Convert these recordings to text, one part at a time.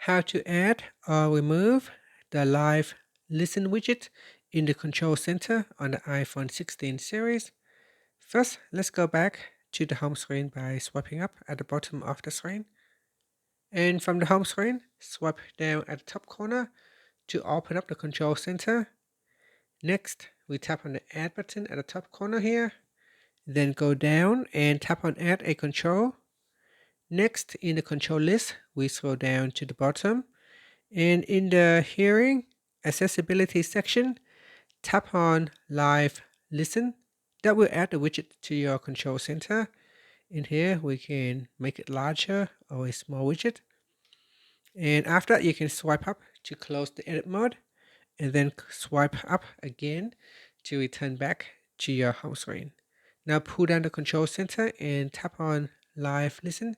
how to add or remove the live listen widget in the control center on the iPhone 16 series. First, let's go back to the home screen by swiping up at the bottom of the screen. And from the home screen, swipe down at the top corner to open up the control center. Next, we tap on the add button at the top corner here. Then go down and tap on add a control. Next, in the control list, we scroll down to the bottom. And in the hearing accessibility section, tap on live listen. That will add the widget to your control center. In here, we can make it larger or a small widget. And after that, you can swipe up to close the edit mode, and then swipe up again to return back to your home screen. Now pull down the control center and tap on live listen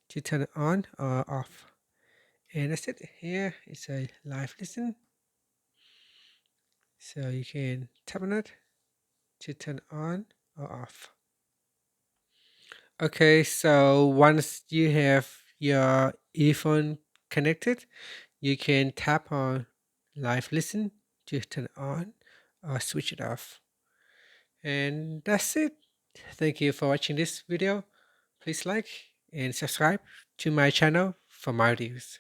to turn it on or off. And that's it. Here is a live listen. So you can tap on it to turn on or off. Okay, so once you have your earphone connected, you can tap on live listen to turn it on or switch it off. And that's it. Thank you for watching this video. Please like and subscribe to my channel for more videos.